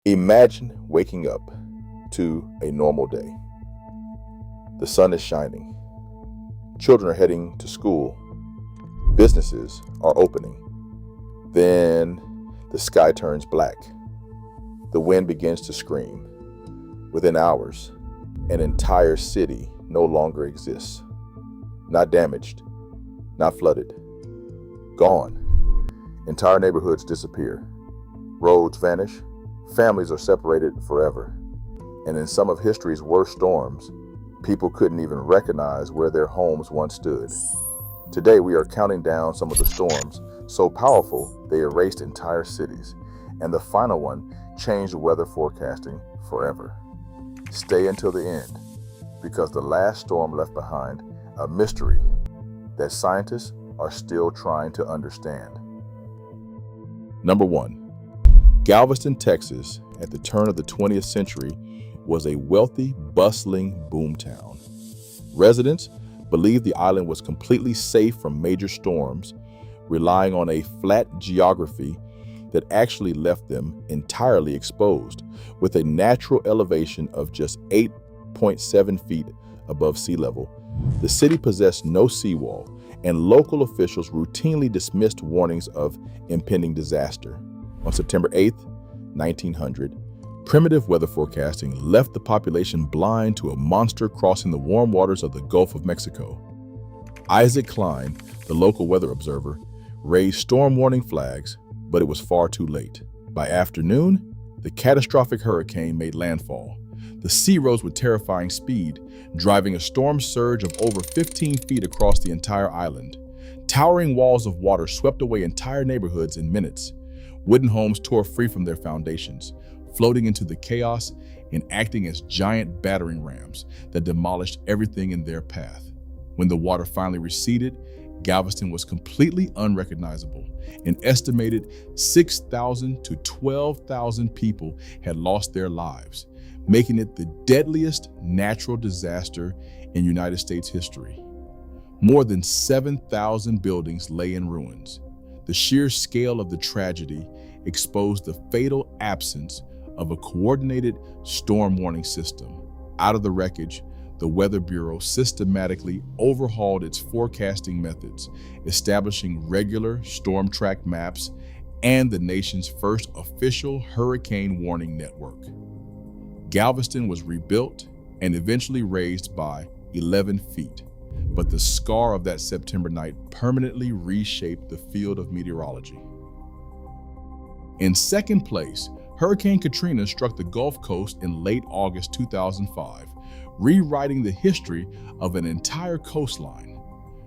Imagine waking up to a normal day. The sun is shining. Children are heading to school. Businesses are opening. Then the sky turns black. The wind begins to scream. Within hours, an entire city no longer exists. Not damaged, not flooded. Gone. Entire neighborhoods disappear. Roads vanish. Families are separated forever. And in some of history's worst storms, people couldn't even recognize where their homes once stood. Today, we are counting down some of the storms so powerful they erased entire cities. And the final one changed weather forecasting forever. Stay until the end, because the last storm left behind a mystery that scientists are still trying to understand. Number 1. Galveston, Texas, at the turn of the 20th century, was a wealthy, bustling boomtown. Residents believed the island was completely safe from major storms, relying on a flat geography that actually left them entirely exposed, with a natural elevation of just 8.7 feet above sea level. The city possessed no seawall, and local officials routinely dismissed warnings of impending disaster. On September 8, 1900, primitive weather forecasting left the population blind to a monster crossing the warm waters of the Gulf of Mexico. Isaac Klein, the local weather observer, raised storm warning flags, but it was far too late. By afternoon, the catastrophic hurricane made landfall. The sea rose with terrifying speed, driving a storm surge of over 15 feet across the entire island. Towering walls of water swept away entire neighborhoods in minutes. Wooden homes tore free from their foundations, floating into the chaos and acting as giant battering rams that demolished everything in their path. When the water finally receded, Galveston was completely unrecognizable. An estimated 6,000 to 12,000 people had lost their lives, making it the deadliest natural disaster in United States history. More than 7,000 buildings lay in ruins. The sheer scale of the tragedy exposed the fatal absence of a coordinated storm warning system. Out of the wreckage, the Weather Bureau systematically overhauled its forecasting methods, establishing regular storm track maps and the nation's first official hurricane warning network. Galveston was rebuilt and eventually raised by 11 feet. But the scar of that September night permanently reshaped the field of meteorology. In second place, Hurricane Katrina struck the Gulf Coast in late August 2005, rewriting the history of an entire coastline.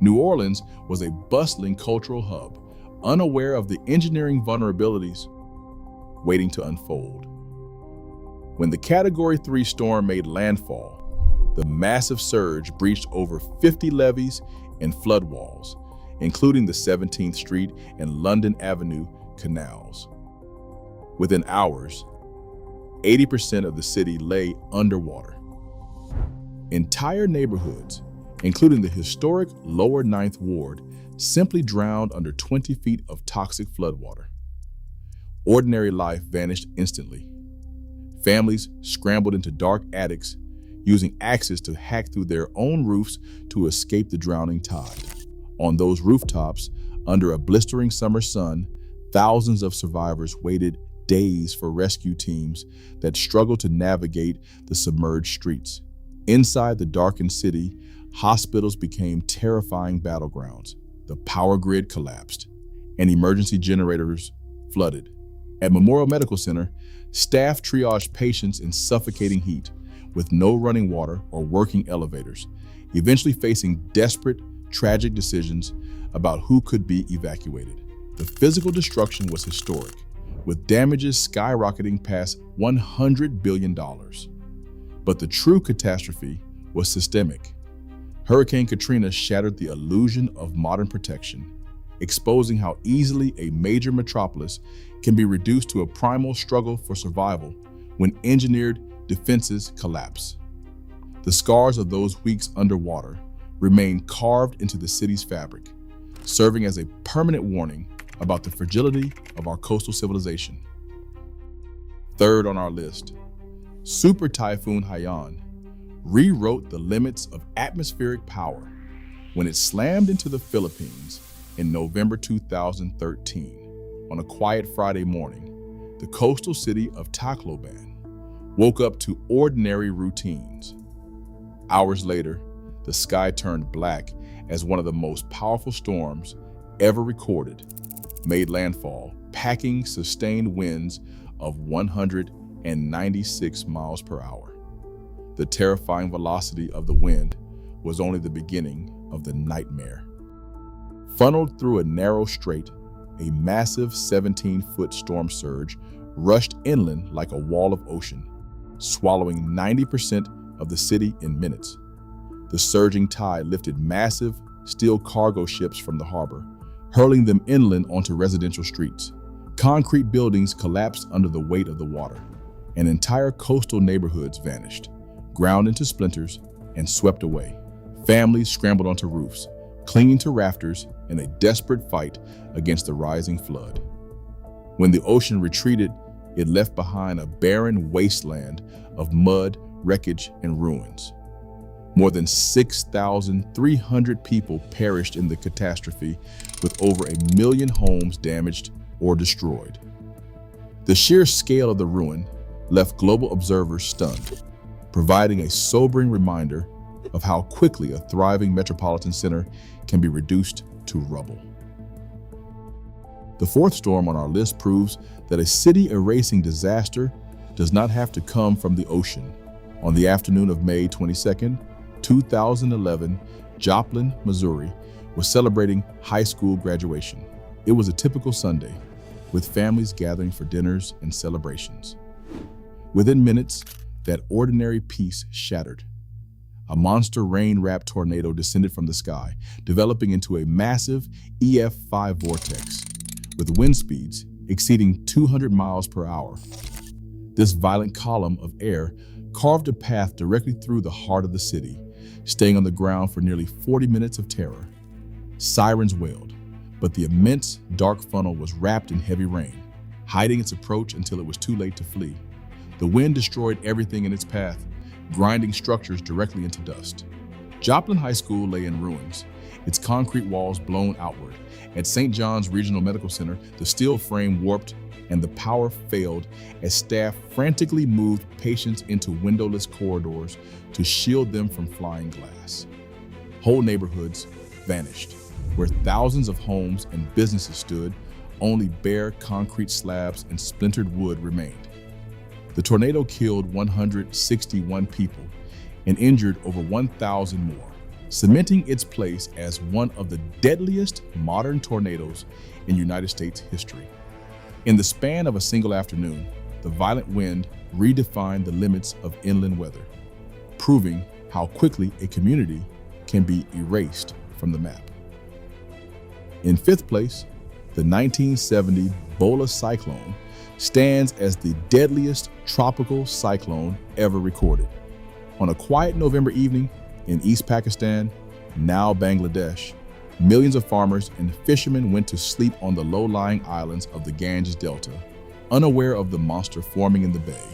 New Orleans was a bustling cultural hub, unaware of the engineering vulnerabilities waiting to unfold. When the Category 3 storm made landfall, the massive surge breached over 50 levees and flood walls, including the 17th Street and London Avenue canals. Within hours, 80% of the city lay underwater. Entire neighborhoods, including the historic Lower Ninth Ward, simply drowned under 20 feet of toxic floodwater. Ordinary life vanished instantly. Families scrambled into dark attics, using axes to hack through their own roofs to escape the drowning tide. On those rooftops, under a blistering summer sun, thousands of survivors waited days for rescue teams that struggled to navigate the submerged streets. Inside the darkened city, hospitals became terrifying battlegrounds. The power grid collapsed, and emergency generators flooded. At Memorial Medical Center, staff triaged patients in suffocating heat, with no running water or working elevators, eventually facing desperate, tragic decisions about who could be evacuated. The physical destruction was historic, with damages skyrocketing past $100 billion. But the true catastrophe was systemic. Hurricane Katrina shattered the illusion of modern protection, exposing how easily a major metropolis can be reduced to a primal struggle for survival when engineered defenses collapse. The scars of those weeks underwater remain carved into the city's fabric, serving as a permanent warning about the fragility of our coastal civilization. Third on our list, Super Typhoon Haiyan rewrote the limits of atmospheric power when it slammed into the Philippines in November 2013. On a quiet Friday morning, the coastal city of Tacloban woke up to ordinary routines. Hours later, the sky turned black as one of the most powerful storms ever recorded made landfall, packing sustained winds of 196 miles per hour. The terrifying velocity of the wind was only the beginning of the nightmare. Funneled through a narrow strait, a massive 17-foot storm surge rushed inland like a wall of ocean, swallowing 90% of the city in minutes. The surging tide lifted massive steel cargo ships from the harbor, hurling them inland onto residential streets. Concrete buildings collapsed under the weight of the water, and entire coastal neighborhoods vanished, ground into splinters and swept away. Families scrambled onto roofs, clinging to rafters in a desperate fight against the rising flood. When the ocean retreated, it left behind a barren wasteland of mud, wreckage, and ruins. More than 6,300 people perished in the catastrophe, with over 1 million homes damaged or destroyed. The sheer scale of the ruin left global observers stunned, providing a sobering reminder of how quickly a thriving metropolitan center can be reduced to rubble. The fourth storm on our list proves that a city-erasing disaster does not have to come from the ocean. On the afternoon of May 22nd, 2011, Joplin, Missouri, was celebrating high school graduation. It was a typical Sunday, with families gathering for dinners and celebrations. Within minutes, that ordinary peace shattered. A monster rain-wrapped tornado descended from the sky, developing into a massive EF5 vortex, with wind speeds exceeding 200 miles per hour. This violent column of air carved a path directly through the heart of the city, staying on the ground for nearly 40 minutes of terror. Sirens wailed, but the immense dark funnel was wrapped in heavy rain, hiding its approach until it was too late to flee. The wind destroyed everything in its path, grinding structures directly into dust. Joplin High School lay in ruins, its concrete walls blown outward. At St. John's Regional Medical Center, the steel frame warped and the power failed as staff frantically moved patients into windowless corridors to shield them from flying glass. Whole neighborhoods vanished, where thousands of homes and businesses stood, only bare concrete slabs and splintered wood remained. The tornado killed 161 people and injured over 1,000 more, cementing its place as one of the deadliest modern tornadoes in United States history. In the span of a single afternoon, the violent wind redefined the limits of inland weather, proving how quickly a community can be erased from the map. In fifth place, the 1970 Bola cyclone stands as the deadliest tropical cyclone ever recorded. On a quiet November evening in East Pakistan, now Bangladesh, millions of farmers and fishermen went to sleep on the low-lying islands of the Ganges Delta, unaware of the monster forming in the bay.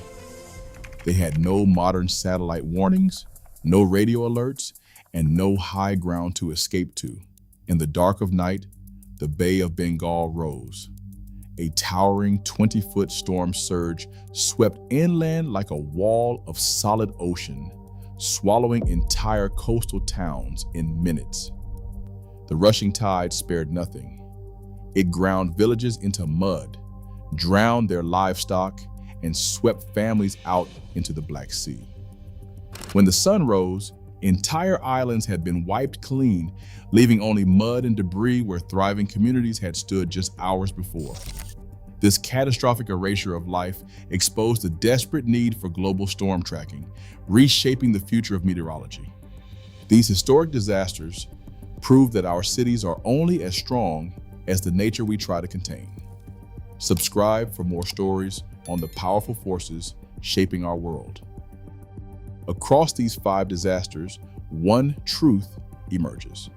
They had no modern satellite warnings, no radio alerts, and no high ground to escape to. In the dark of night, the Bay of Bengal rose. A towering 20-foot storm surge swept inland like a wall of solid ocean, swallowing entire coastal towns in minutes. The rushing tide spared nothing. It ground villages into mud, drowned their livestock, and swept families out into the Black Sea. When the sun rose, entire islands had been wiped clean, leaving only mud and debris where thriving communities had stood just hours before. This catastrophic erasure of life exposed the desperate need for global storm tracking, reshaping the future of meteorology. These historic disasters prove that our cities are only as strong as the nature we try to contain. Subscribe for more stories on the powerful forces shaping our world. Across these 5 disasters, one truth emerges.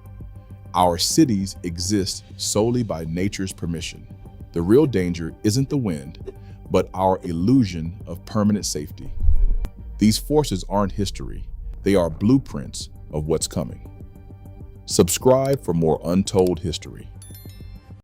Our cities exist solely by nature's permission. The real danger isn't the wind, but our illusion of permanent safety. These forces aren't history, they are blueprints of what's coming. Subscribe for more untold history.